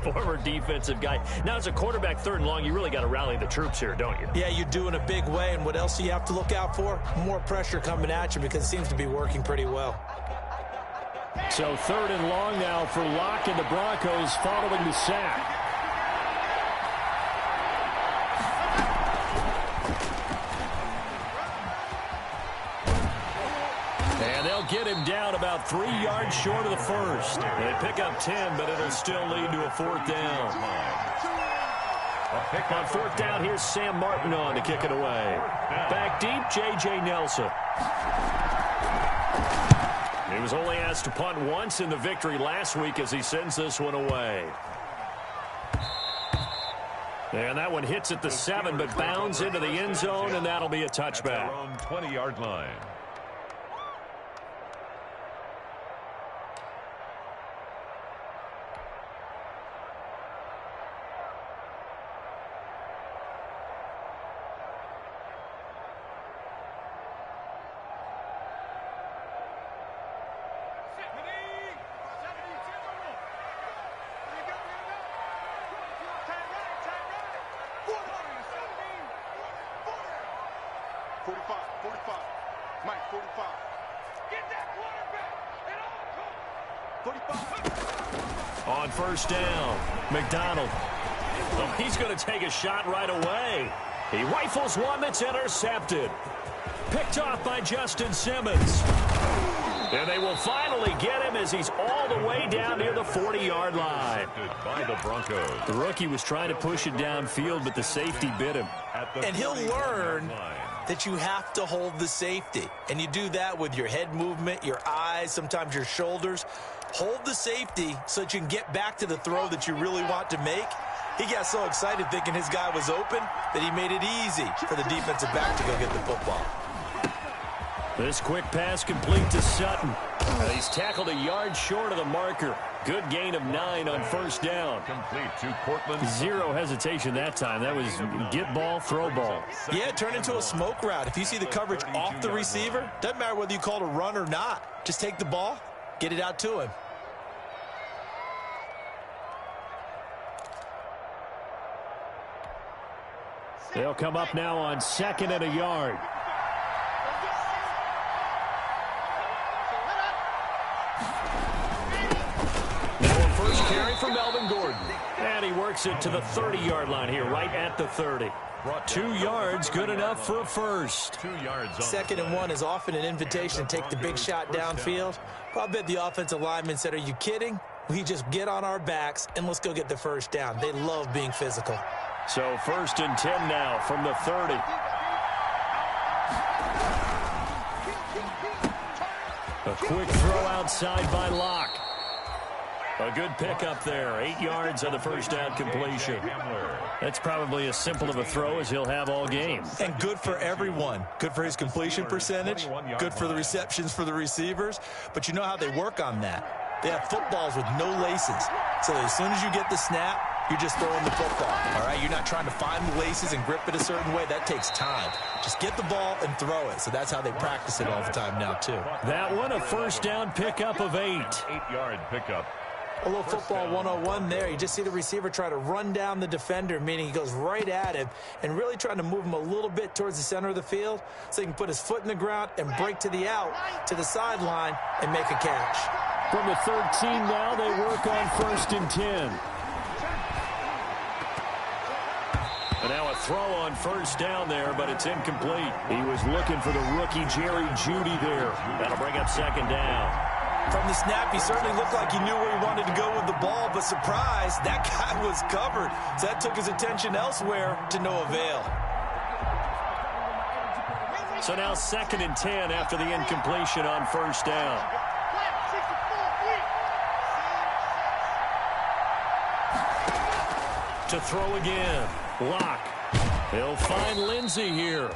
Former defensive guy. Now, as a quarterback, 3rd and long, you really got to rally the troops here, don't you? Yeah, you do in a big way. And what else do you have to look out for? More pressure coming at you because it seems to be working pretty well. So 3rd and long now for Locke and the Broncos following the sack. And they'll get him down about 3 yards short of the first. They pick up 10, but it'll still lead to a 4th down. On 4th down, here's Sam Martin on to kick it away. Back deep, J.J. Nelson. He was only asked to punt once in the victory last week as he sends this one away. And that one hits at the 7, but bounds into the end zone, and that'll be a touchback. At their own 20-yard line. On 1st down, McDonald. Oh, he's going to take a shot right away. He rifles one that's intercepted. Picked off by Justin Simmons. And they will finally get him as he's all the way down near the 40-yard line. By the Broncos. The rookie was trying to push it downfield, but the safety bit him. And he'll learn that you have to hold the safety. And you do that with your head movement, your eyes, sometimes your shoulders. Hold the safety so that you can get back to the throw that you really want to make. He got so excited thinking his guy was open that he made it easy for the defensive back to go get the football. This quick pass complete to Sutton. He's tackled a yard short of the marker. Good gain of 9 on 1st down. Complete to Cortland. Zero hesitation that time. That was get ball, throw ball. Yeah, it turned into a smoke route. If you see the coverage off the receiver, doesn't matter whether you call it a run or not. Just take the ball, get it out to him. They'll come up now on 2nd and a yard. Now a first carry for Melvin Gordon. And he works it to the 30-yard line here, right at the 30. 2 yards, good enough for a first. 2 yards. 2nd and 1 is often an invitation to take the big shot downfield. Well, I bet the offensive lineman said, are you kidding? We just get on our backs and let's go get the first down. They love being physical. So 1st and 10 now from the 30. A quick throw outside by Locke. A good pickup there. 8 yards on the first down completion. That's probably as simple of a throw as he'll have all game. And good for everyone. Good for his completion percentage. Good for the receptions for the receivers. But you know how they work on that. They have footballs with no laces. So as soon as you get the snap, you're just throwing the football, all right? You're not trying to find the laces and grip it a certain way. That takes time. Just get the ball and throw it. So that's how they practice it all the time now, too. That one, a first down pickup of 8. 8-yard pickup. A little football 101 there. You just see the receiver try to run down the defender, meaning he goes right at him and really trying to move him a little bit towards the center of the field so he can put his foot in the ground and break to the out, to the sideline, and make a catch. From the 13 now, they work on 1st and 10. And now a throw on 1st down there, but it's incomplete. He was looking for the rookie Jerry Jeudy there. That'll bring up 2nd down. From the snap, he certainly looked like he knew where he wanted to go with the ball, but surprise, that guy was covered. So that took his attention elsewhere to no avail. So now 2nd and 10 after the incompletion on 1st down. To throw again. Locke. He'll find Lindsey here.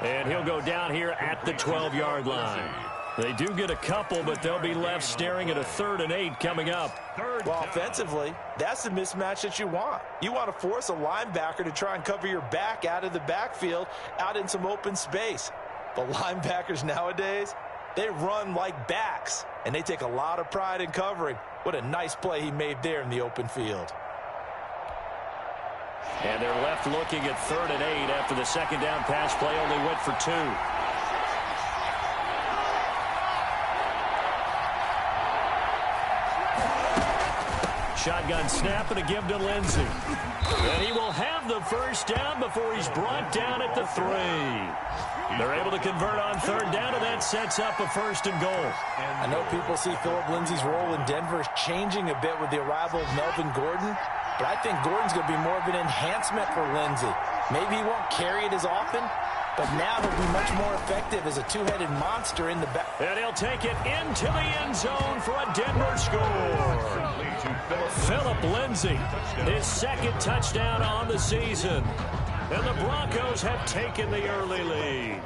And he'll go down here at the 12-yard line. They do get a couple, but they'll be left staring at a 3rd and 8 coming up. Well, offensively, that's the mismatch that you want. You want to force a linebacker to try and cover your back out of the backfield, out in some open space. But linebackers nowadays, they run like backs, and they take a lot of pride in covering. What a nice play he made there in the open field. And they're left looking at 3rd and 8 after the second down pass play only went for 2. Shotgun snap and a give to Lindsey. And he will have the first down before he's brought down at the 3. They're able to convert on 3rd down, and that sets up a 1st and goal. I know people see Phillip Lindsay's role in Denver is changing a bit with the arrival of Melvin Gordon, but I think Gordon's going to be more of an enhancement for Lindsay. Maybe he won't carry it as often, but now he'll be much more effective as a two-headed monster in the back. And he'll take it into the end zone for a Denver score. Phillip Lindsay, his 2nd touchdown on the season. And the Broncos have taken the early lead.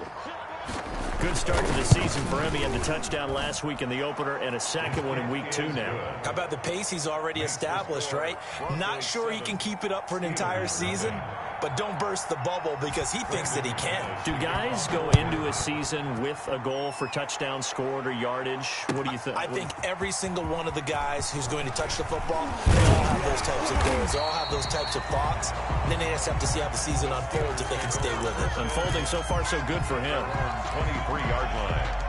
Good start to the season for him. He had the touchdown last week in the opener and a 2nd one in week 2 now. How about the pace he's already established, right? Not sure he can keep it up for an entire season, but don't burst the bubble because he thinks that he can. Do guys go into a season with a goal for touchdown scored or yardage? What do you think? I think every single one of the guys who's going to touch the football, they all have those types of goals. They all have those types of thoughts. And then they just have to see how the season unfolds if they can stay with it. Unfolding so far so good for him. 23-yard line.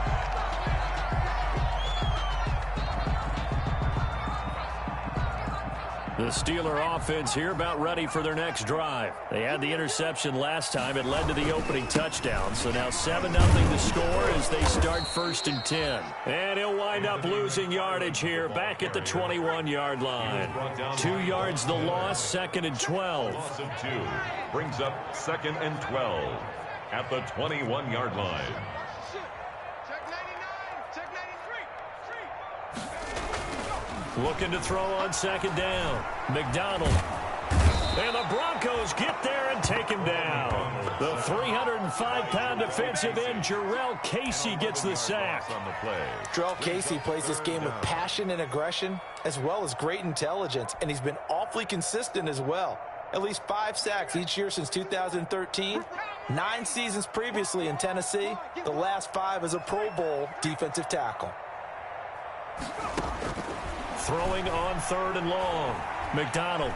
The Steeler offense here about ready for their next drive. They had the interception last time. It led to the opening touchdown. So now 7-0 to score as they start 1st and 10. And he'll wind up losing yardage here back at the 21-yard line. 2 yards the loss, 2nd and 12. Loss of 2 brings up 2nd and 12 at the 21-yard line. Looking to throw on 2nd down. McDonald. And the Broncos get there and take him down. The 305-pound defensive end, Jarrell Casey, gets the sack. On the play. Jarrell Casey plays this game with passion and aggression, as well as great intelligence, and he's been awfully consistent as well. At least 5 sacks each year since 2013. 9 seasons previously in Tennessee. The last 5 as a Pro Bowl defensive tackle. Throwing on 3rd and long. McDonald.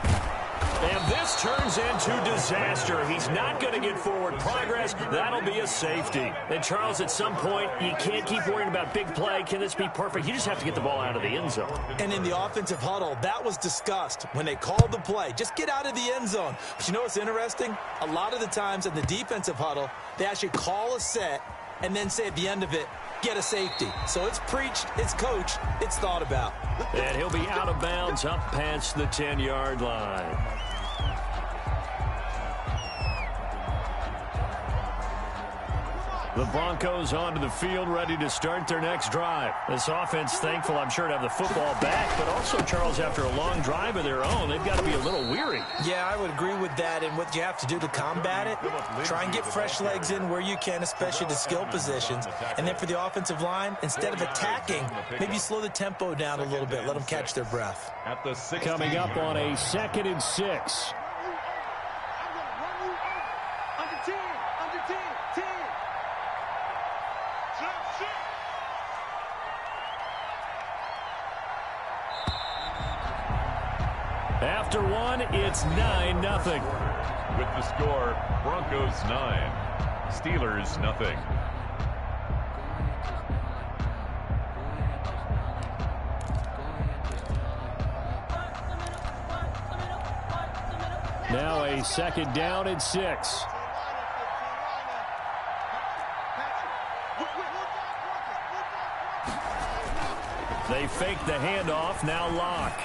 And this turns into disaster. He's not going to get forward progress. That'll be a safety. And, Charles, at some point, you can't keep worrying about big play. Can this be perfect? You just have to get the ball out of the end zone. And in the offensive huddle, that was discussed when they called the play. Just get out of the end zone. But you know what's interesting? A lot of the times in the defensive huddle, they actually call a set and then say at the end of it, get a safety. So it's preached, it's coached, it's thought about. And he'll be out of bounds up past the 10-yard line. The Broncos onto the field, ready to start their next drive. This offense, thankful, I'm sure, to have the football back, but also, Charles, after a long drive of their own, they've got to be a little weary. Yeah, I would agree with that, and what you have to do to combat it, try and get fresh legs in where you can, especially the skill positions. And then for the offensive line, instead of attacking, maybe slow the tempo down a little bit, let them catch their breath. At the 16. Coming up on a 2nd and 6. After one, it's 9-0. With the score, Broncos 9, Steelers nothing. Now a 2nd down and 6. They fake the handoff, now Locke.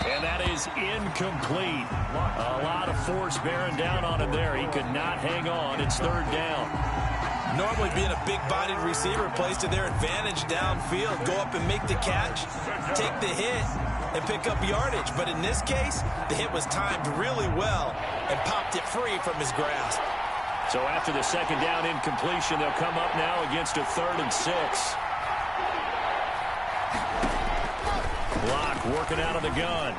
And that is incomplete. A lot of force bearing down on him there. He could not hang on. It's 3rd down. Normally being a big-bodied receiver plays to their advantage downfield. Go up and make the catch, take the hit, and pick up yardage. But in this case, the hit was timed really well and popped it free from his grasp. So after the 2nd down incompletion, they'll come up now against a 3rd and 6. Locke working out of the gun.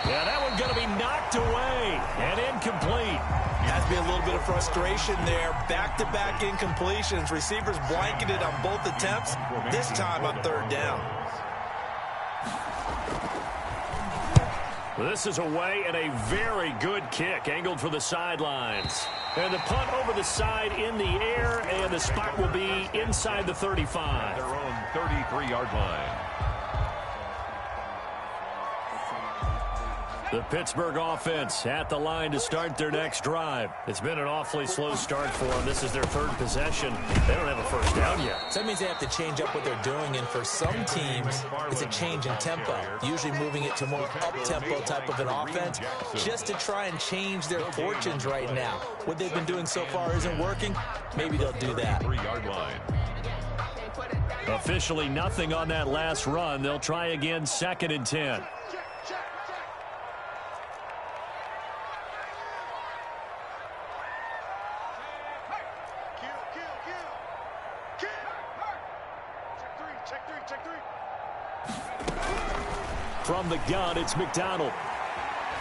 Yeah, that one's going to be knocked away and incomplete. Has to be a little bit of frustration there. Back-to-back incompletions. Receivers blanketed on both attempts, this time on 3rd down. This is away and a very good kick angled for the sidelines. And the punt over the side in the air, and the spot will be inside the 35. Their own 33-yard line. The Pittsburgh offense at the line to start their next drive. It's been an awfully slow start for them. This is their third possession. They don't have a first down yet. So that means they have to change up what they're doing, and for some teams, it's a change in tempo, usually moving it to more up-tempo type of an offense just to try and change their fortunes right now. What they've been doing so far isn't working. Maybe they'll do that. 3-yard line. Officially nothing on that last run. They'll try again, 2nd and 10. From the gun, it's McDonald.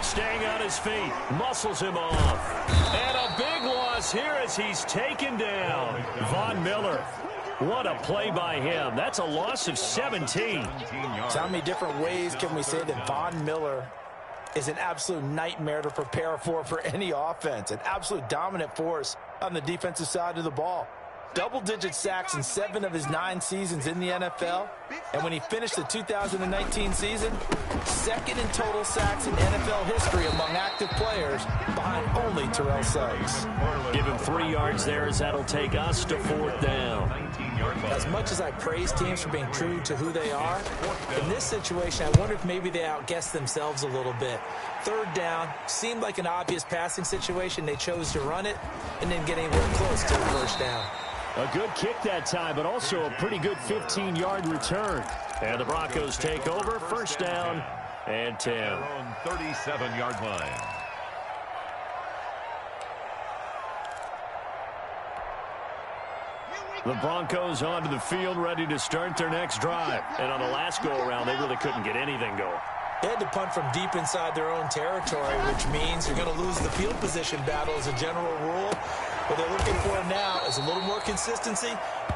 Staying on his feet, muscles him off. And a big loss here as he's taken down. Von Miller. What a play by him. That's a loss of 17. So how many different ways can we say that Von Miller is an absolute nightmare to prepare for any offense? An absolute dominant force on the defensive side of the ball. Double-digit sacks in 7 of his 9 seasons in the NFL. And when he finished the 2019 season, 2nd in total sacks in NFL history among active players, behind only Terrell Suggs. Give him 3 yards there as that'll take us to 4th down. As much as I praise teams for being true to who they are, in this situation, I wonder if maybe they outguessed themselves a little bit. 3rd down seemed like an obvious passing situation. They chose to run it and didn't get anywhere close to the first down. A good kick that time, but also a pretty good 15-yard return. And the Broncos take over, 1st down and 10. Their own 37-yard line. The Broncos onto the field, ready to start their next drive. And on the last go-around, they really couldn't get anything going. They had to punt from deep inside their own territory, which means you're going to lose the field position battle as a general rule. What they're looking for now is a little more consistency,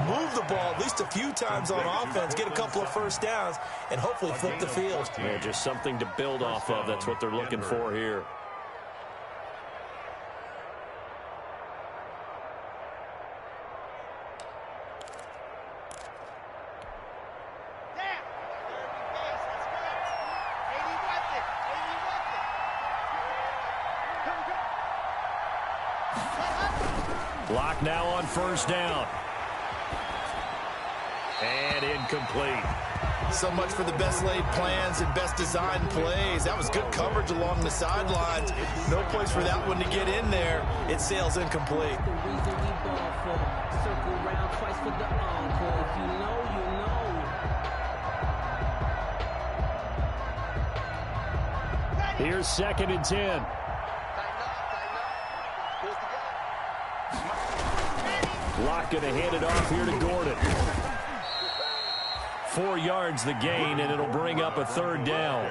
move the ball at least a few times on offense, get a couple of first downs, and hopefully flip the field. Yeah, just something to build off of. That's what they're looking for here. Lock now on 1st down. And incomplete. So much for the best laid plans and best designed plays. That was good coverage along the sidelines. No place for that one to get in there. It sails incomplete. Here's 2nd and 10. Lock going to hand it off here to Gordon. 4 yards the gain, and it'll bring up a 3rd down.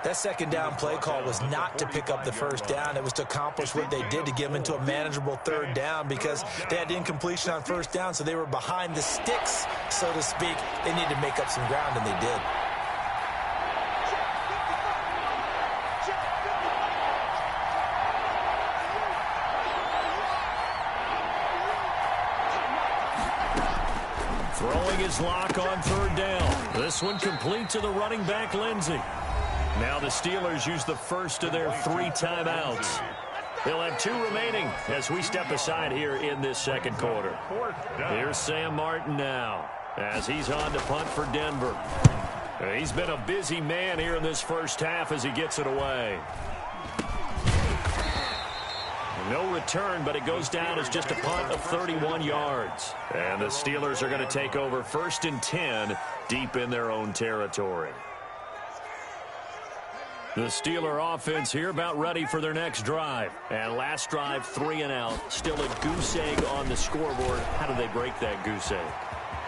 That 2nd down play call was not to pick up the 1st down. It was to accomplish what they did to get them into a manageable 3rd down because they had incompletion on 1st down, so they were behind the sticks, so to speak. They needed to make up some ground, and they did. Throwing his lock on 3rd down. This one complete to the running back, Lindsey. Now the Steelers use the first of their 3 timeouts. They'll have 2 remaining as we step aside here in this 2nd quarter. Here's Sam Martin now as he's on to punt for Denver. He's been a busy man here in this first half as he gets it away. No return, but it goes down as just a punt of 31 yards. And the Steelers are going to take over 1st and 10 deep in their own territory. The Steeler offense here about ready for their next drive. And last drive, 3 and out. Still a goose egg on the scoreboard. How do they break that goose egg?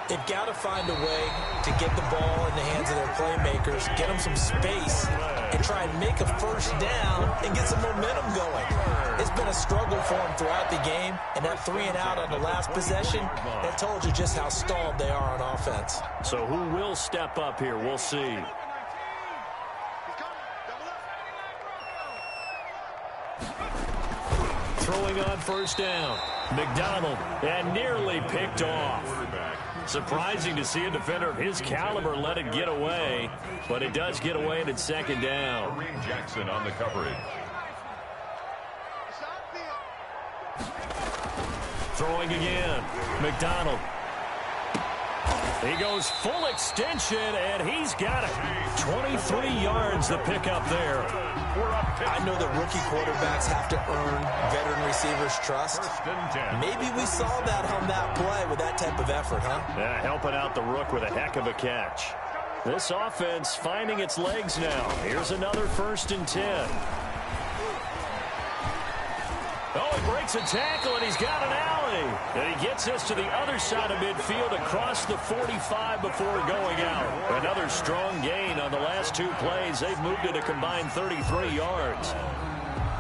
They've got to find a way to get the ball in the hands of their playmakers, get them some space, and try and make a 1st down and get some momentum going. It's been a struggle for them throughout the game, and that 3 and out on the last possession, that told you just how stalled they are on offense. So who will step up here? We'll see. Throwing on first down. McDonald, and nearly picked off. Surprising to see a defender of his caliber let it get away, but it does get away and it's second down. Kareem Jackson on the coverage. Throwing again. McDonald. He goes full extension, and he's got it. 23 yards to pick up there. I know that rookie quarterbacks have to earn veteran receivers' trust. Maybe we saw that on that play with that type of effort, huh? Yeah, helping out the rook with a heck of a catch. This offense finding its legs now. Here's another 1st and 10. Oh, he breaks a tackle, and he's got an alley. And he gets us to the other side of midfield across the 45 before going out. Another strong gain on the last 2 plays. They've moved it a combined 33 yards.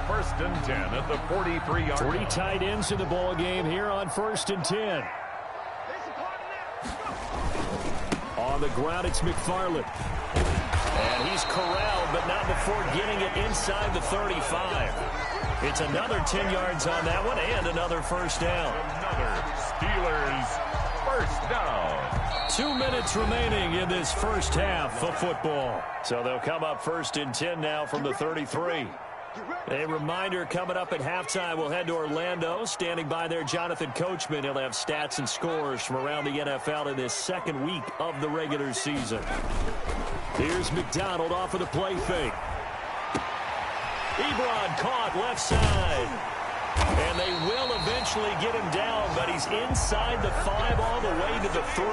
1st and 10 at the 43-yard line. 3 tight ends in the ball game here on 1st and 10. On the ground, it's McFarland. And he's corralled, but not before getting it inside the 35. It's another 10 yards on that one and another 1st down. Another Steelers 1st down. 2 minutes remaining in this first half of football. So they'll come up 1st and 10 now from the 33. A reminder, coming up at halftime, we'll head to Orlando. Standing by there, Jonathan Coachman. He'll have stats and scores from around the NFL in this 2nd week of the regular season. Here's McDonald off of the play fake. Ebron caught left side. And they will eventually get him down, but he's inside the 5 all the way to the 3.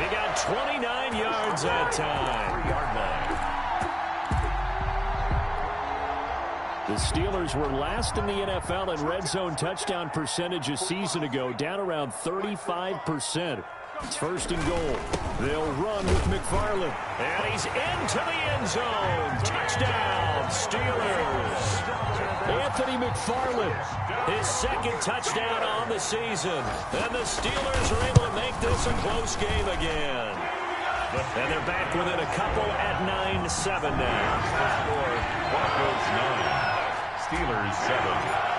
He got 29 yards that time. 3-yard line. The Steelers were last in the NFL in red zone touchdown percentage a season ago, down around 35%. It's 1st and goal. They'll run with McFarland. And he's into the end zone. Touchdown, Steelers. Anthony McFarland, his 2nd touchdown on the season. And the Steelers are able to make this a close game again. And they're back within a couple at 9-7 now. Score, Broncos 9. Steelers 7.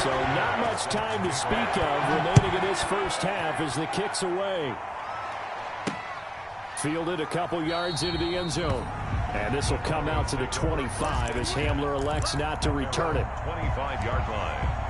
So not much time to speak of remaining in this first half as the kick's away. Fielded a couple yards into the end zone. And this will come out to the 25 as Hamler elects not to return it. 25-yard line.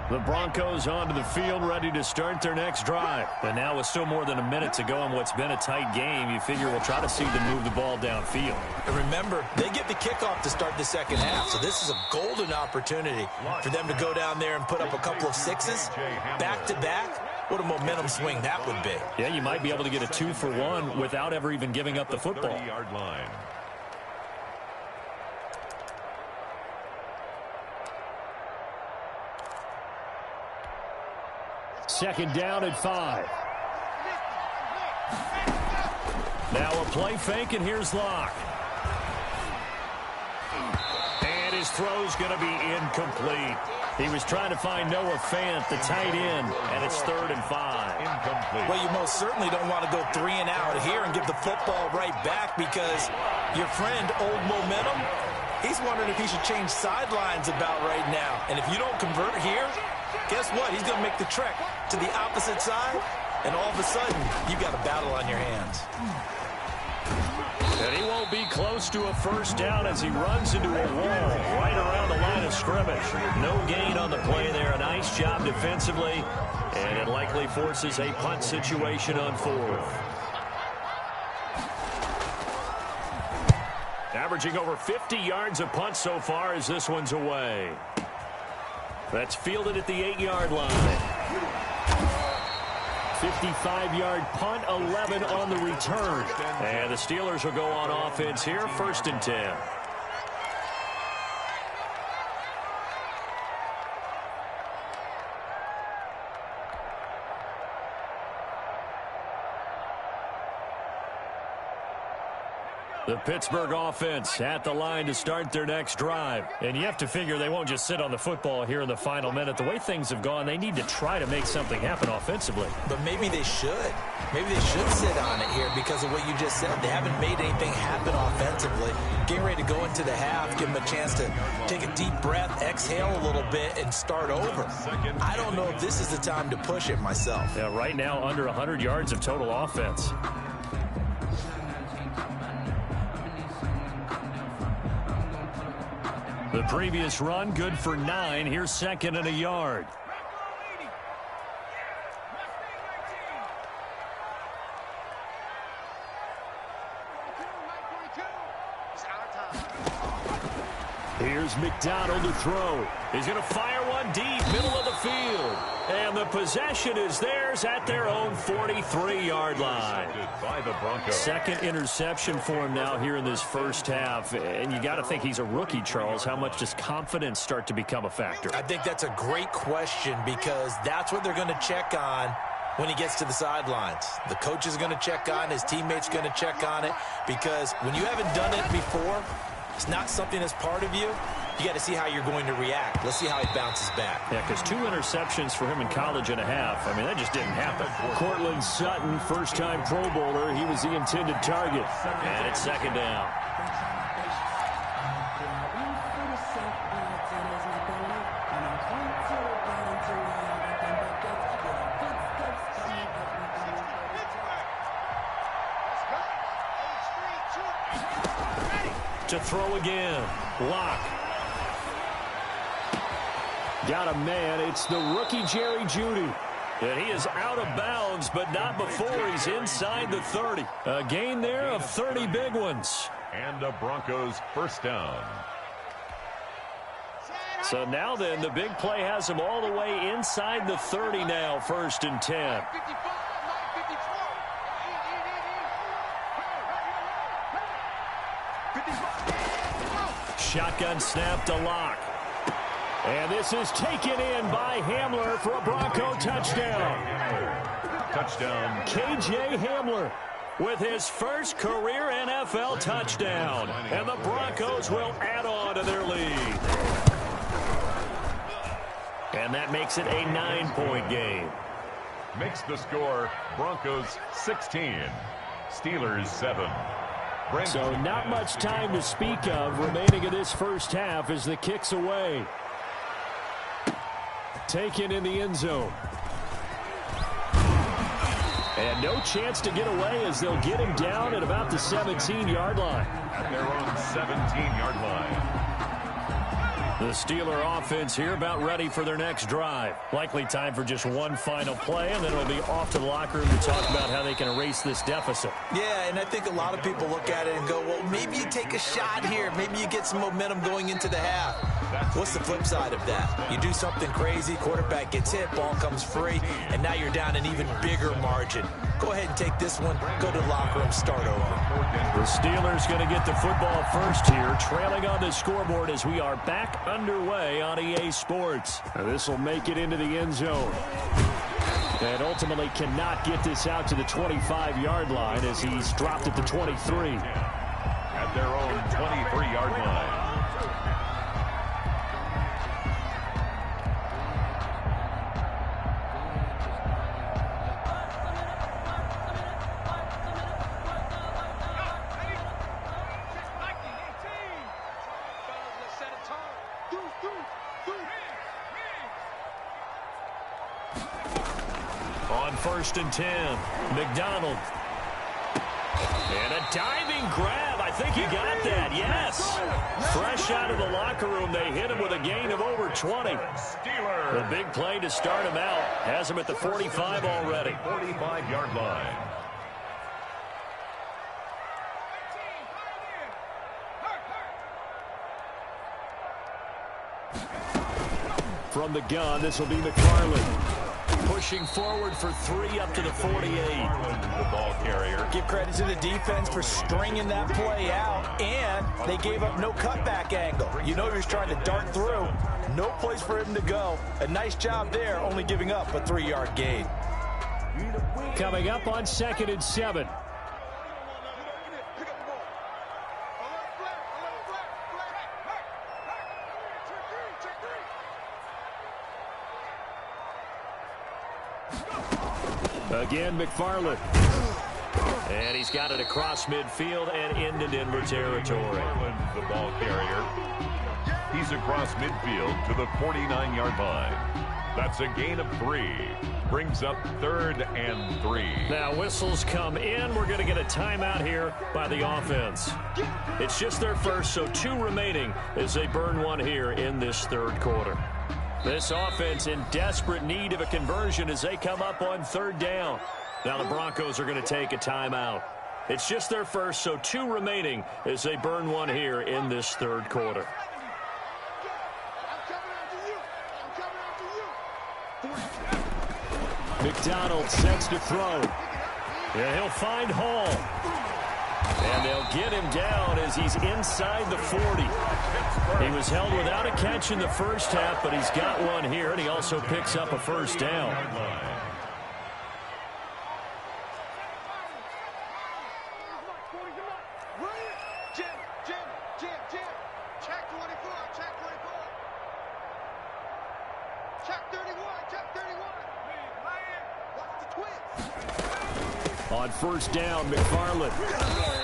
The Broncos onto the field, ready to start their next drive. And now with still more than a minute to go in what's been a tight game, you figure we'll try to see them move the ball downfield. And remember, they get the kickoff to start the 2nd half, so this is a golden opportunity for them to go down there and put up a couple of 6s back-to-back. What a momentum swing that would be. Yeah, you might be able to get a 2-for-1 without ever even giving up the football. 30-yard line. Second down at 5. Now a play fake, and here's Locke. And his throw's going to be incomplete. He was trying to find Noah Fant, the tight end, and it's 3rd and 5. Incomplete. Well, you most certainly don't want to go 3 and out here and give the football right back because your friend, Old Momentum, he's wondering if he should change sidelines about right now. And if you don't convert here, guess what? He's going to make the trek to the opposite side, and all of a sudden, you've got a battle on your hands. And he won't be close to a 1st down as he runs into a wall right around the line of scrimmage. No gain on the play there. A nice job defensively, and it likely forces a punt situation on 4th. Averaging over 50 yards a punt so far as this one's away. That's fielded at the 8-yard line. 55-yard punt, 11 on the return. And the Steelers will go on offense here, 1st and 10. The Pittsburgh offense at the line to start their next drive. And you have to figure they won't just sit on the football here in the final minute. The way things have gone, they need to try to make something happen offensively. But maybe they should. Maybe they should sit on it here because of what you just said. They haven't made anything happen offensively. Getting ready to go into the half, give them a chance to take a deep breath, exhale a little bit, and start over. I don't know if this is the time to push it myself. Yeah, right now under 100 yards of total offense. The previous run, good for 9. Here's second and a yard. Here's McDonald to throw. He's going to fire one deep, middle of the field. And the possession is theirs at their own 43-yard line. By the Broncos. Second interception for him now here in this first half. And you got to think he's a rookie, Charles. How much does confidence start to become a factor? I think that's a great question because that's what they're going to check on when he gets to the sidelines. The coach is going to check on, his teammates going to check on it, because when you haven't done it before, it's not something that's part of you. You got to see how you're going to react. Let's see how he bounces back. Yeah, because 2 interceptions for him in college and a half. I mean, that just didn't happen. Cortland Sutton, first-time Pro Bowler. He was the intended target. And it's second down. To throw again. Lock. Got a man. It's the rookie Jerry Jeudy. And he is out of bounds, but not before he's inside the 30. A gain there of 30 big ones. And the Broncos first down. So now then, the big play has him all the way inside the 30 now, 1st and 10. Shotgun snap to Lock. And this is taken in by Hamler for a Bronco touchdown. Touchdown. KJ Hamler with his first career NFL touchdown. And the Broncos will add on to their lead. And that makes it a 9-point game. Makes the score Broncos 16, Steelers 7. So not much time to speak of remaining in this first half as the kick's away. Taken in the end zone. And no chance to get away as they'll get him down at about the 17-yard line. At their own 17-yard line. The Steeler offense here about ready for their next drive. Likely time for just one final play, and then it'll be off to the locker room to talk about how they can erase this deficit. Yeah, and I think a lot of people look at it and go, well, maybe you take a shot here. Maybe you get some momentum going into the half. What's the flip side of that? You do something crazy, quarterback gets hit, ball comes free, and now you're down an even bigger margin. Go ahead and take this one, go to the locker room, start over. The Steelers going to get the football first here, trailing on the scoreboard as we are back underway on EA Sports. This will make it into the end zone. And ultimately cannot get this out to the 25-yard line as he's dropped at the 23. At their own 23-yard line. On 1st and 10, McDonald. And a diving grab. I think he got that. Yes. Fresh out of the locker room, they hit him with a gain of over 20. The big play to start him out has him at the 45 already. 45-yard line. From the gun, this will be McFarland. Pushing forward for 3 up to the 48. The ball carrier. Give credit to the defense for stringing that play out, and they gave up no cutback angle. You know he was trying to dart through. No place for him to go. A nice job there, only giving up a 3-yard gain. Coming up on 2nd and 7. Again, McFarland. And he's got it across midfield and into Denver territory. McFarland, the ball carrier. He's across midfield to the 49-yard line. That's a gain of 3. Brings up 3rd and 3. Now whistles come in. We're going to get a timeout here by the offense. It's just their first, so 2 remaining as they burn one here in this 3rd quarter. This offense in desperate need of a conversion as they come up on 3rd down. Now the Broncos are going to take a timeout. It's just their first, so 2 remaining as they burn one here in this 3rd quarter. McDonald sets to throw. Yeah, he'll find Hall. And they'll get him down as he's inside the 40. He was held without a catch in the first half, but he's got one here, and he also picks up a first down. On first down, McFarland.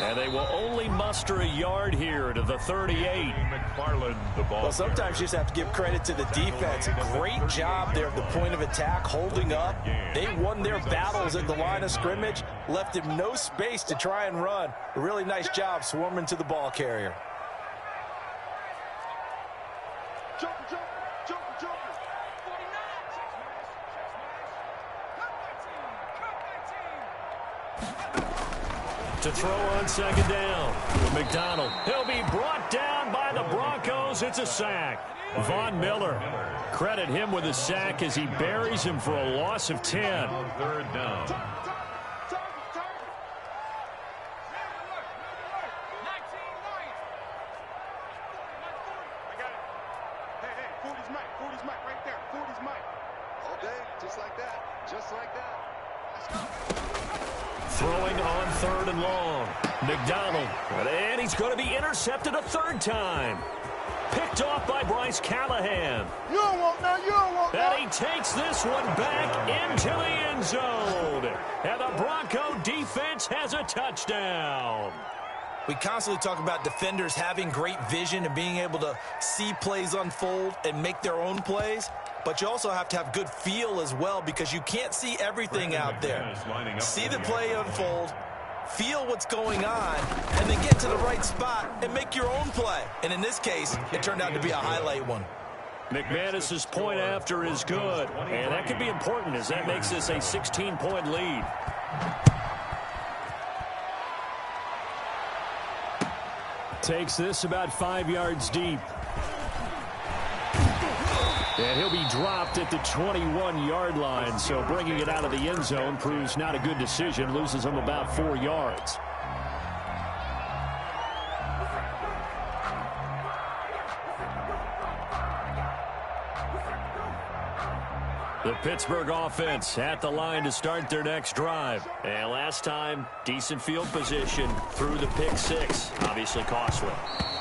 And they will only muster a yard here to the 38. McFarland, the ball. Well, sometimes you just have to give credit to the defense. Great job there at the point of attack, holding up. They won their battles at the line of scrimmage, left him no space to try and run. A really nice job swarming to the ball carrier. To throw on second down. McDonald. He'll be brought down by the Broncos. It's a sack. Von Miller. Credit him with a sack as he buries him for a loss of 10. 3rd down. Throwing on 3rd and long. McDonald. And he's going to be intercepted a 3rd time. Picked off by Bryce Callahan. You don't want that. You don't want that. And he takes this one back into the end zone. And the Bronco defense has a touchdown. We constantly talk about defenders having great vision and being able to see plays unfold and make their own plays. But you also have to have good feel as well, because you can't see everything out there. See the play unfold, feel what's going on, and then get to the right spot and make your own play. And in this case, it turned out to be a highlight one. McManus's point after is good, and that could be important as that makes this a 16-point lead. Takes this about 5 yards deep. And he'll be dropped at the 21-yard line, so bringing it out of the end zone proves not a good decision. Loses him about 4 yards. The Pittsburgh offense at the line to start their next drive. And last time, decent field position through the pick 6. Obviously costly.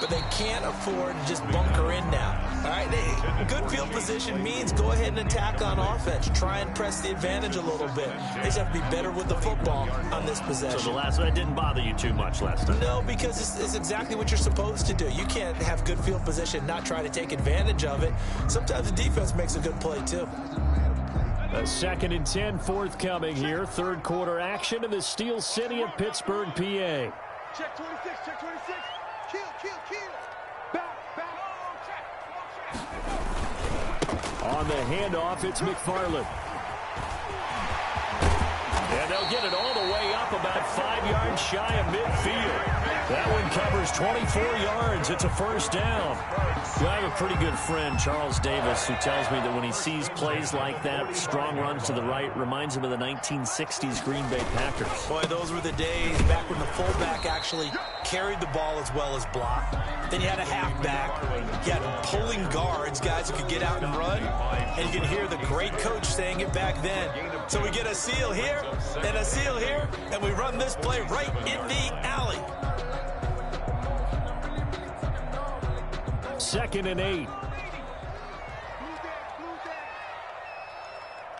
But they can't afford to just bunker in now. All right, good field position means go ahead and attack on offense. Try and press the advantage a little bit. They just have to be better with the football on this possession. So the last one didn't bother you too much last time? No, because it's exactly what you're supposed to do. You can't have good field position and not try to take advantage of it. Sometimes the defense makes a good play, too. A 2nd and 10 forthcoming here. 3rd quarter action in the Steel City of Pittsburgh, PA. Check 26, check 26. Kill, kill, kill. Back, back. Check. On the handoff, it's McFarland. And they'll get it all the way up about 5 yards shy of midfield. That one covers 24 yards. It's a first down. I have a pretty good friend, Charles Davis, who tells me that when he sees plays like that, strong runs to the right, reminds him of the 1960s Green Bay Packers. Boy, those were the days back when the fullback actually carried the ball as well as blocked. Then you had a halfback. You had pulling guards, guys who could get out and run. And you can hear the great coach saying it back then. So we get a seal here and a seal here, and we run this play right in the alley. 2nd and 8.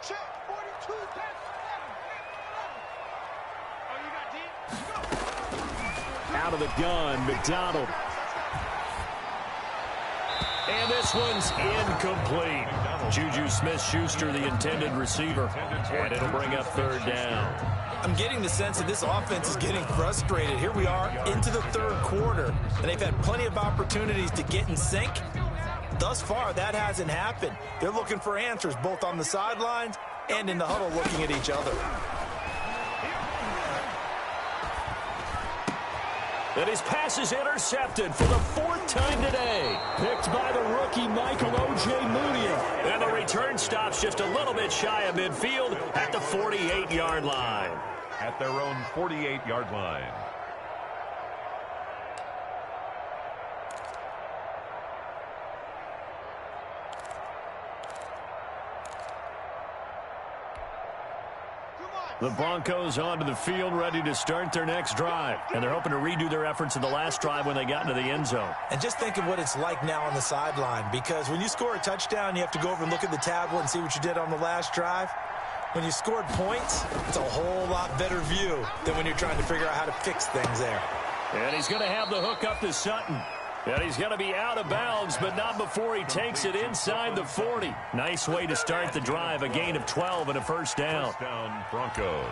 Check 42. shotgun. McDonald. And this one's incomplete. Juju Smith-Schuster, the intended receiver. And it'll bring up third down. I'm getting the sense that this offense is getting frustrated. Here we are into the third quarter, and they've had plenty of opportunities to get in sync. Thus far, that hasn't happened. They're looking for answers both on the sidelines and in the huddle looking at each other. And his pass is intercepted for the fourth time today. Picked by the rookie Michael O.J. Moody. And the return stops just a little bit shy of midfield at the 48-yard line. At their own 48-yard line. The Broncos onto the field, ready to start their next drive. And they're hoping to redo their efforts in the last drive when they got into the end zone. And just think of what it's like now on the sideline, because when you score a touchdown, you have to go over and look at the tablet and see what you did on the last drive. When you scored points, it's a whole lot better view than when you're trying to figure out how to fix things there. And he's going to have the hook up to Sutton. And he's going to be out of bounds, but not before he takes it inside the 40. Nice way to start the drive, a gain of 12 and a first down. First down, Broncos.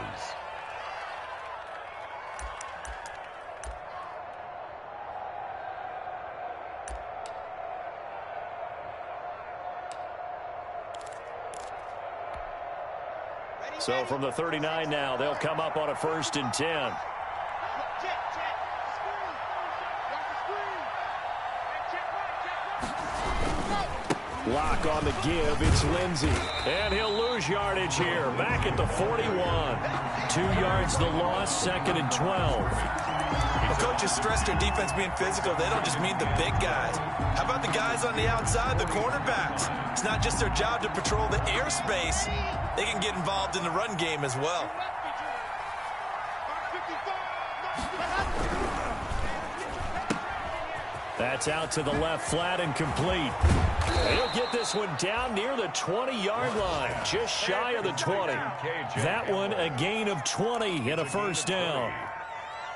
So from the 39 now, they'll come up on a 1st and 10. Lock on the give. It's Lindsey. And he'll lose yardage here. Back at the 41. 2 yards the loss, 2nd and 12. The coaches stress their defense being physical. They don't just mean the big guys. How about the guys on the outside, the cornerbacks? It's not just their job to patrol the airspace. They can get involved in the run game as well. That's out to the left, flat and complete. He'll get this one down near the 20-yard line, just shy of the 20. That one a gain of 20 and a first down.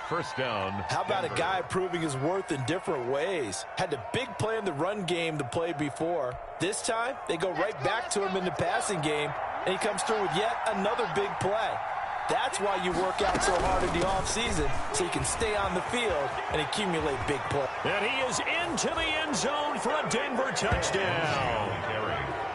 First down. How about a guy proving his worth in different ways? Had the big play in the run game the play before. This time, they go right back to him in the passing game, and he comes through with yet another big play. That's why you work out so hard in the offseason, so you can stay on the field and accumulate big plays. And he is into the end zone for a Denver touchdown.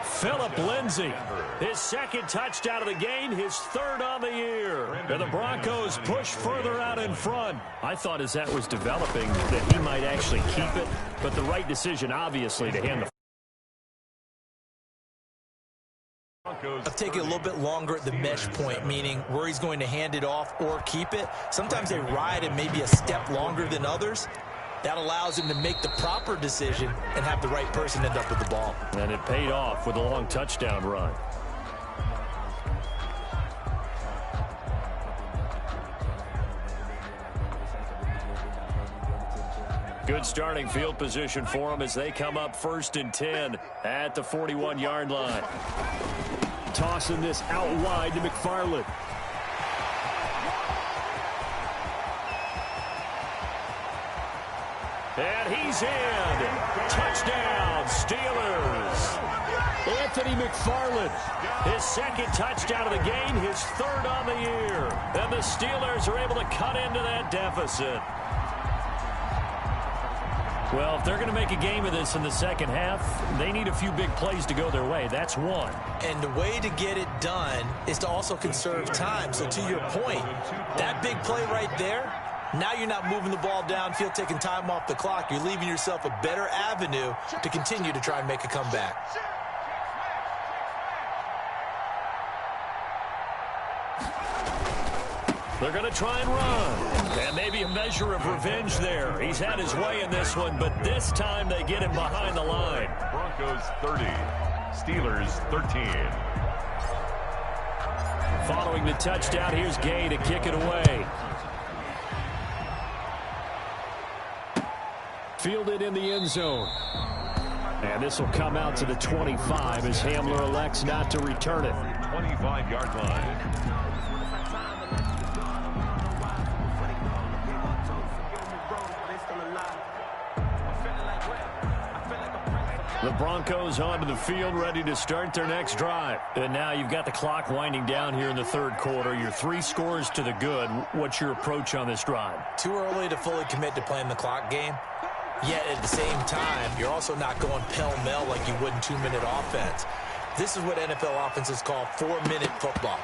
Phillip Lindsay, his 2nd touchdown of the game, his 3rd on the year. And the Broncos push further out in front. I thought as that was developing that he might actually keep it, but the right decision, obviously, to hand the I've taken a little bit longer at the mesh point, meaning where he's going to hand it off or keep it. Sometimes they ride it maybe a step longer than others. That allows him to make the proper decision and have the right person end up with the ball. And it paid off with a long touchdown run. Good starting field position for them as they come up 1st and 10 at the 41-yard line. Tossing this out wide to McFarland. And he's in. Touchdown, Steelers. Anthony McFarland, his 2nd touchdown of the game, his 3rd on the year. And the Steelers are able to cut into that deficit. Well, if they're going to make a game of this in the second half, they need a few big plays to go their way. That's one. And the way to get it done is to also conserve time. So to your point, that big play right there, now you're not moving the ball downfield, taking time off the clock. You're leaving yourself a better avenue to continue to try and make a comeback. They're going to try and run. And maybe a measure of revenge there. He's had his way in this one, but this time they get him behind the line. Broncos 30, Steelers 13. Following the touchdown, here's Gay to kick it away. Fielded in the end zone. And this will come out to the 25 as Hamler elects not to return it. 25-yard line. The Broncos onto the field, ready to start their next drive. And now you've got the clock winding down here in the third quarter. You're 3 scores to the good. What's your approach on this drive? Too early to fully commit to playing the clock game. Yet at the same time, you're also not going pell-mell like you would in 2-minute offense. This is what NFL offenses call 4-minute football.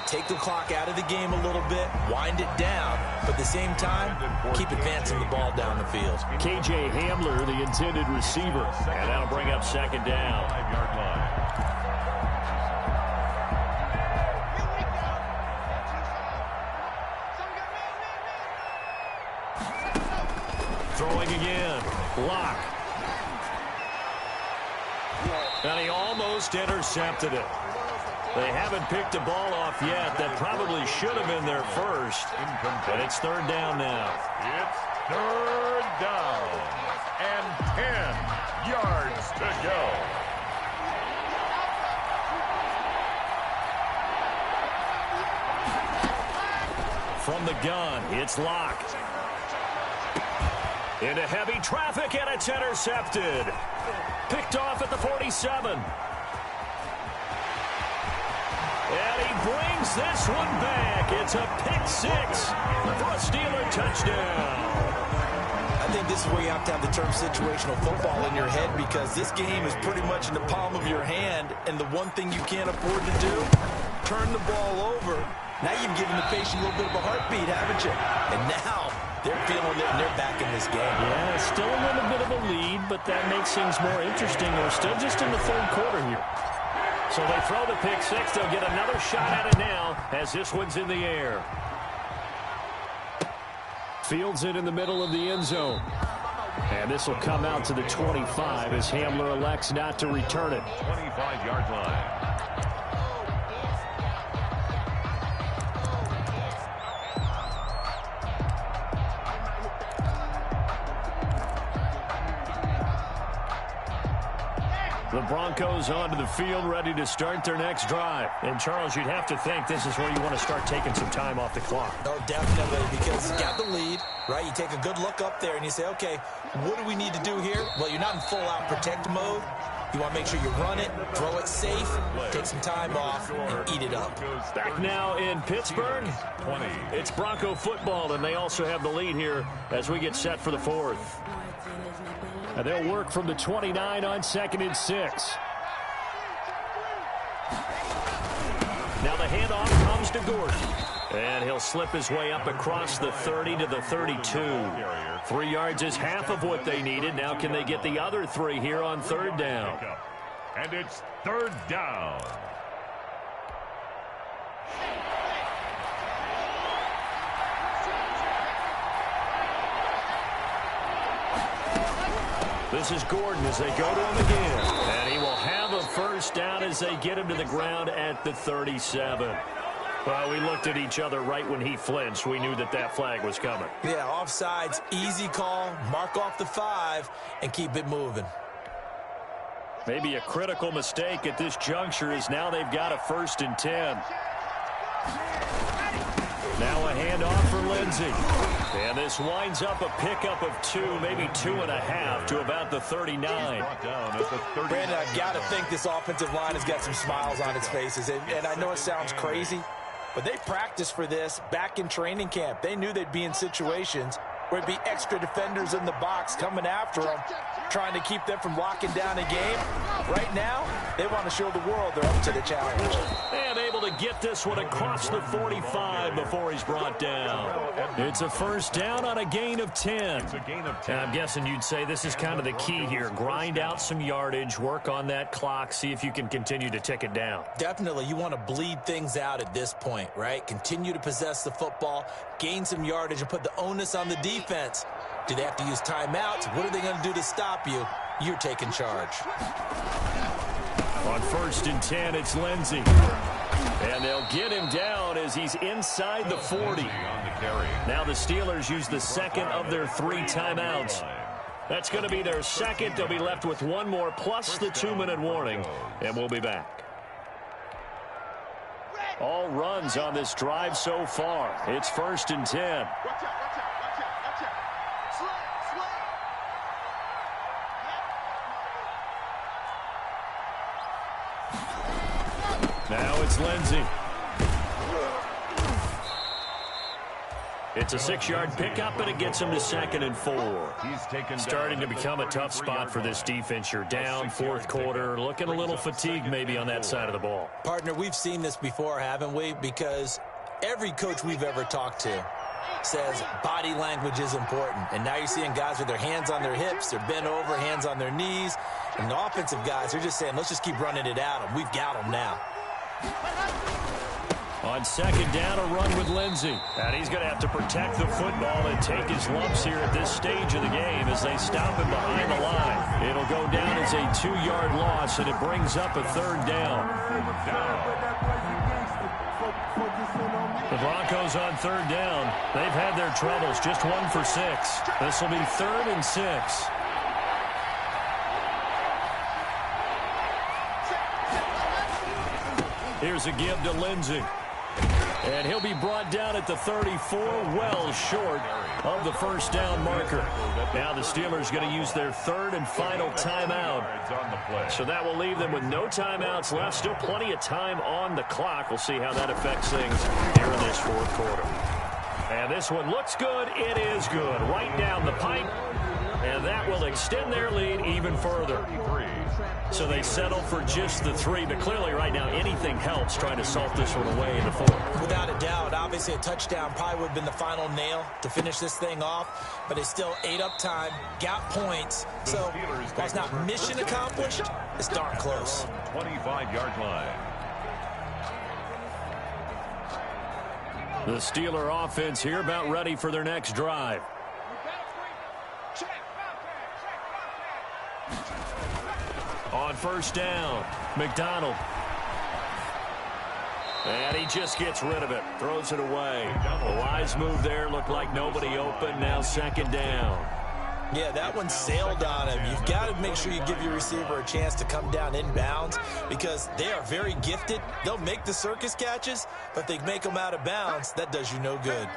Take the clock out of the game a little bit, wind it down, but at the same time, keep advancing the ball down the field. KJ Hamler, the intended receiver, and that'll bring up second down. 5-yard line. Throwing again. Lock. And he almost intercepted it. They haven't picked the ball off yet. That probably should have been their first. But it's third down now. It's third down and 10 yards to go. From the gun, it's locked. Into heavy traffic, and it's intercepted. Picked off at the 47. And he brings this one back. It's a pick 6 for a Steeler touchdown. I think this is where you have to have the term situational football in your head, because this game is pretty much in the palm of your hand, and the one thing you can't afford to do, turn the ball over. Now you've given the patient a little bit of a heartbeat, haven't you? And now they're feeling it, and they're back in this game. Yeah, still a little bit of a lead, but that makes things more interesting. We're still just in the third quarter here. So they throw the pick 6. They'll get another shot at it now as this one's in the air. Fields it in the middle of the end zone. And this will come out to the 25 as Hamler elects not to return it. 25-yard line. The Broncos onto the field, ready to start their next drive. And, Charles, you'd have to think this is where you want to start taking some time off the clock. Oh, definitely, because you got the lead, right? You take a good look up there and you say, okay, what do we need to do here? Well, you're not in full-out protect mode. You want to make sure you run it, throw it safe, take some time off, and eat it up. Back now in Pittsburgh. 20. It's Bronco football, and they also have the lead here as we get set for the fourth. And they'll work from the 29 on 2nd and 6. Now the handoff comes to Gordon. And he'll slip his way up across the 30 to the 32. 3 yards is half of what they needed. Now can they get the other 3 here on third down? And it's third down. This is Gordon as they go to him again. And he will have a first down as they get him to the ground at the 37. Well, we looked at each other right when he flinched. We knew that that flag was coming. Yeah, offsides, easy call, mark off the 5, and keep it moving. Maybe a critical mistake at this juncture is now they've got a 1st and 10. Now a handoff for Lindsey. And this winds up a pickup of 2, maybe 2.5 to about the 39. Brandon, I've got to think this offensive line has got some smiles on its faces. And I know it sounds crazy, but they practiced for this back in training camp. They knew they'd be in situations where it'd be extra defenders in the box coming after them, trying to keep them from locking down a game. Right now, they want to show the world they're up to the challenge. And able to get this one across the 45 before he's brought down. It's a first down on a gain of 10. And I'm guessing you'd say this is kind of the key here. Grind out some yardage, work on that clock, see if you can continue to tick it down. Definitely, you want to bleed things out at this point, right? Continue to possess the football, gain some yardage, and put the onus on the defense. Do they have to use timeouts? What are they going to do to stop you? You're taking charge. On 1st and 10, it's Lindsey. And they'll get him down as he's inside the 40. Now the Steelers use the second of their 3 timeouts. That's going to be their second. They'll be left with 1 more plus the 2-minute warning. And we'll be back. All runs on this drive so far. It's 1st and 10. Watch out, watch out, watch out, watch out. Slow, slow. Now it's Lindsey. It's a 6-yard pickup, and it gets him to 2nd and 4. Starting to become a tough spot for this defense. You're down, fourth quarter, looking a little fatigued maybe on that side of the ball. Partner, we've seen this before, haven't we? Because every coach we've ever talked to says body language is important. And now you're seeing guys with their hands on their hips, they're bent over, hands on their knees. And the offensive guys, they're just saying, let's just keep running it at them. We've got them now. On 2nd down, a run with Lindsey. And he's going to have to protect the football and take his lumps here at this stage of the game as they stop him behind the line. It'll go down as a 2-yard loss, and it brings up a 3rd down. The Broncos on 3rd down. They've had their troubles, just 1 for 6. This will be 3rd and 6. Here's a give to Lindsey. And he'll be brought down at the 34, well short of the 1st down marker. Now the Steelers going to use their 3rd and final timeout. So that will leave them with no timeouts left. Still plenty of time on the clock. We'll see how that affects things here in this 4th quarter. And this one looks good. It is good. Right down the pipe. And that will extend their lead even further. So they settle for just the 3, but clearly right now anything helps trying to salt this one away in the 4th. Without a doubt, obviously a touchdown probably would have been the final nail to finish this thing off, but it's still ate up time, got points, so while it's not mission accomplished, it's darn close. 25-yard line. The Steeler offense here about ready for their next drive. On 1st down, McDonald. And he just gets rid of it, throws it away. A wise move there, looked like nobody open, now 2nd down. Yeah, that one sailed on him. You've got to make sure you give your receiver a chance to come down inbounds because they are very gifted. They'll make the circus catches, but if they make them out of bounds, that does you no good.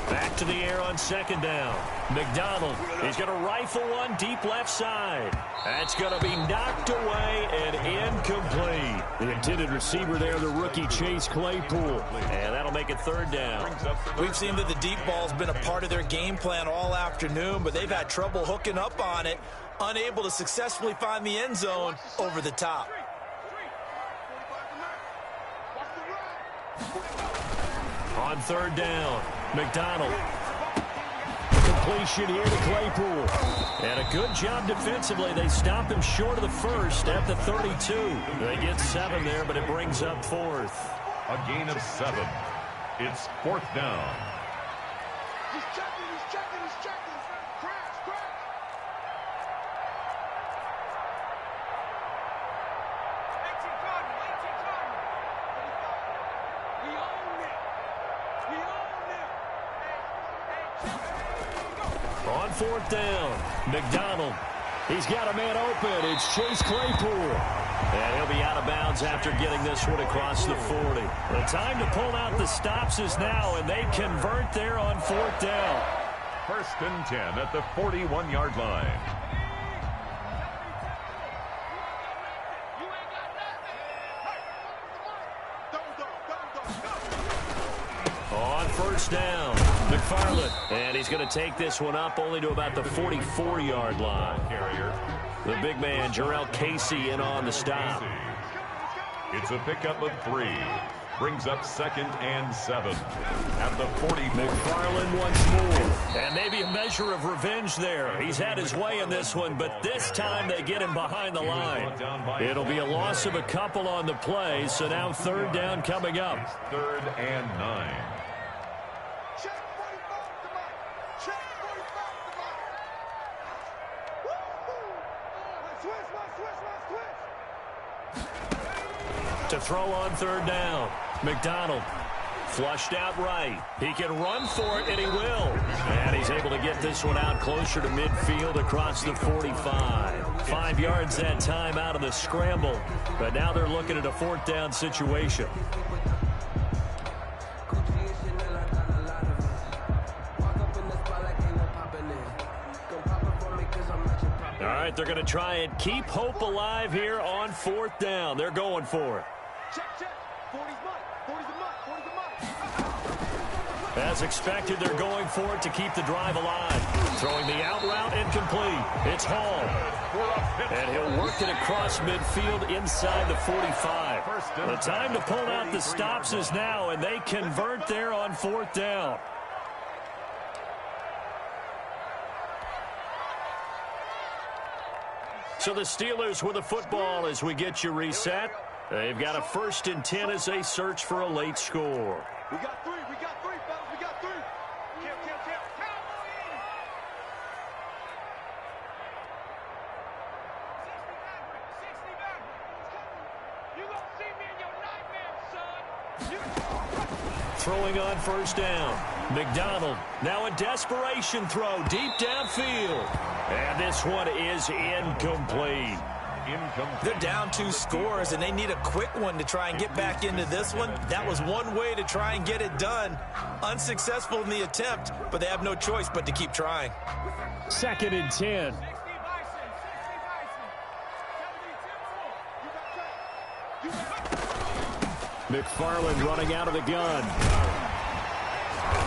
Back to the air on 2nd down. McDonald, he's going to rifle one deep left side. That's going to be knocked away and incomplete. The intended receiver there, the rookie Chase Claypool. And that'll make it 3rd down. We've seen that the deep ball's been a part of their game plan all afternoon, but they've had trouble hooking up on it, unable to successfully find the end zone over the top. On 3rd down, McDonald. Completion here to Claypool. And a good job defensively. They stop him short of the 1st at the 32. They get 7 there, but it brings up 4th. A gain of 7. It's 4th down. He's checking. Crash. We own it. On 4th down, McDonald. He's got a man open. It's Chase Claypool. And he'll be out of bounds after getting this one across the 40. The time to pull out the stops is now, and they convert there on 4th down. 1st and 10 at the 41-yard line. On 1st down, McFarland. And he's going to take this one up only to about the 44-yard line. The big man, Jarrell Casey, in on the stop. It's a pickup of 3. Brings up 2nd and 7 at the 40. McFarland once more. And maybe a measure of revenge there. He's had his way in this one, but this time they get him behind the line. It'll be a loss of a couple on the play, so now 3rd down coming up. 3rd and 9. Check 45 to Mike. Check 45 to Mike. Woo-hoo! Switch. To throw on 3rd down, McDonald. Flushed out right. He can run for it, and he will. And he's able to get this one out closer to midfield across the 45. 5 yards that time out of the scramble. But now they're looking at a 4th down situation. All right, they're going to try and keep hope alive here on 4th down. They're going for it. Check, check. 40's mine. 40's a mine. 40's a mine. As expected, they're going for it to keep the drive alive. Throwing the out route incomplete. It's Hall. And he'll work it across midfield inside the 45. The time to pull out the stops is now, and they convert there on 4th down. So the Steelers with the football as we get you reset. They've got a 1st and 10 as they search for a late score. We got three, fellas. We got three. Kill. You gonna see me in your nightmares, son. Throwing on 1st down. McDonald now a desperation throw deep downfield. And this one is incomplete. They're down 2 scores, and they need a quick one to try and get back into this one. That was one way to try and get it done. Unsuccessful in the attempt, but they have no choice but to keep trying. 2nd and 10. McFarland running out of the gun.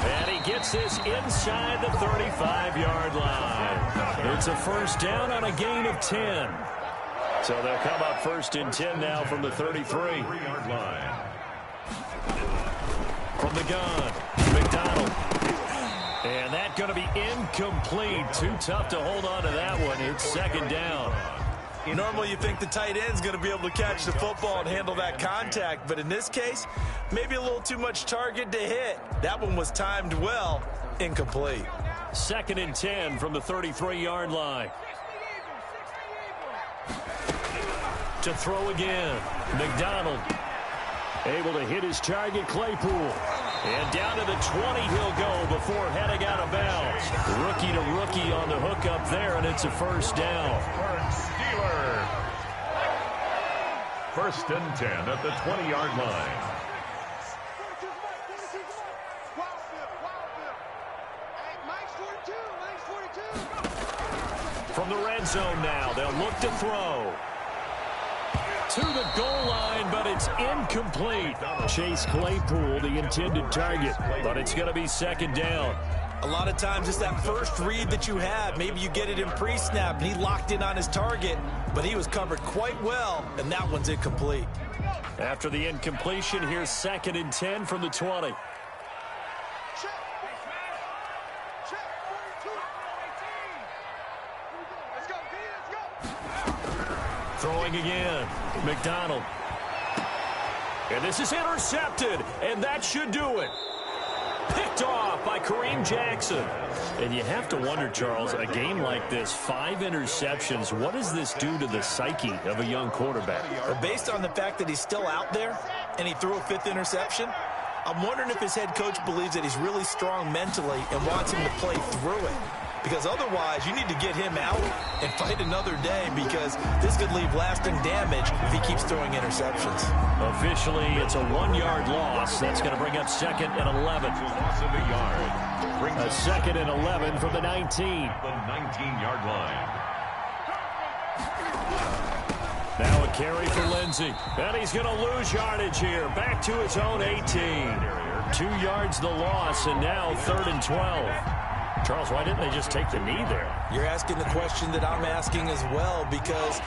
And he gets this inside the 35-yard line. It's a 1st down on a gain of 10. So they'll come up 1st and 10 now from the 33-yard line. From the gun, McDonald. And that's going to be incomplete. Too tough to hold on to that one. It's 2nd down. Normally you think the tight end's going to be able to catch the football and handle that contact, but in this case, maybe a little too much target to hit. That one was timed well, incomplete. 2nd and 10 from the 33-yard line. To throw again, McDonald able to hit his target, Claypool. And down to the 20 he'll go before heading out of bounds. Rookie to rookie on the hook up there, and it's a 1st down. Steelers. 1st and 10 at the 20-yard line. From the red zone now, they'll look to throw. To the goal line, but it's incomplete. Chase Claypool, the intended target, but it's going to be 2nd down. A lot of times it's that first read that you have. Maybe you get it in pre-snap, and he locked in on his target, but he was covered quite well, and that one's incomplete. After the incompletion, here's 2nd and 10 from the 20. Throwing again, McDonald. And this is intercepted, and that should do it. Picked off by Kareem Jackson. And you have to wonder, Charles, a game like this, 5 interceptions, what does this do to the psyche of a young quarterback? Well, based on the fact that he's still out there and he threw a 5th interception, I'm wondering if his head coach believes that he's really strong mentally and wants him to play through it. Because otherwise, you need to get him out and fight another day, because this could leave lasting damage if he keeps throwing interceptions. Officially, it's a 1-yard loss. That's going to bring up 2nd and 11. Loss of a yard. A 2nd and 11 from the 19. The 19-yard line. Now a carry for Lindsey. And he's going to lose yardage here. Back to his own 18. 2 yards the loss, and now 3rd and 12. Charles, why didn't they just take the knee there? You're asking the question that I'm asking as well, because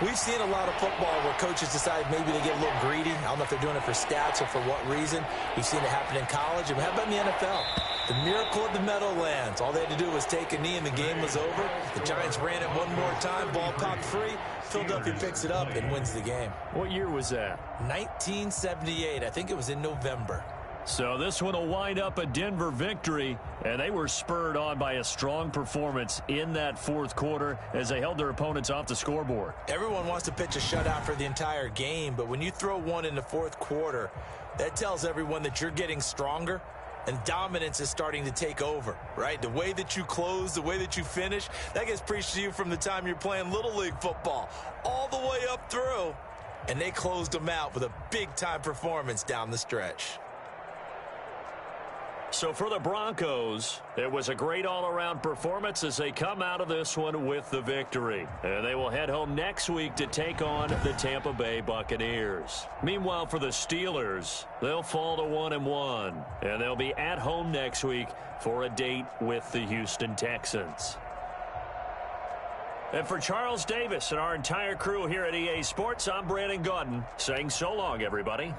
we've seen a lot of football where coaches decide maybe they get a little greedy. I don't know if they're doing it for stats or for what reason. We've seen it happen in college. And how about in the NFL? The miracle of the Meadowlands. All they had to do was take a knee and the game was over. The Giants ran it one more time. Ball popped free. Philadelphia picks it up and wins the game. What year was that? 1978. I think it was in November. So this one will wind up a Denver victory, and they were spurred on by a strong performance in that 4th quarter as they held their opponents off the scoreboard. Everyone wants to pitch a shutout for the entire game, but when you throw one in the 4th quarter, that tells everyone that you're getting stronger and dominance is starting to take over, right? The way that you close, the way that you finish, that gets preached to you from the time you're playing Little League football all the way up through, and they closed them out with a big-time performance down the stretch. So for the Broncos, it was a great all-around performance as they come out of this one with the victory. And they will head home next week to take on the Tampa Bay Buccaneers. Meanwhile, for the Steelers, they'll fall to 1-1. And they'll be at home next week for a date with the Houston Texans. And for Charles Davis and our entire crew here at EA Sports, I'm Brandon Gaudin saying so long, everybody.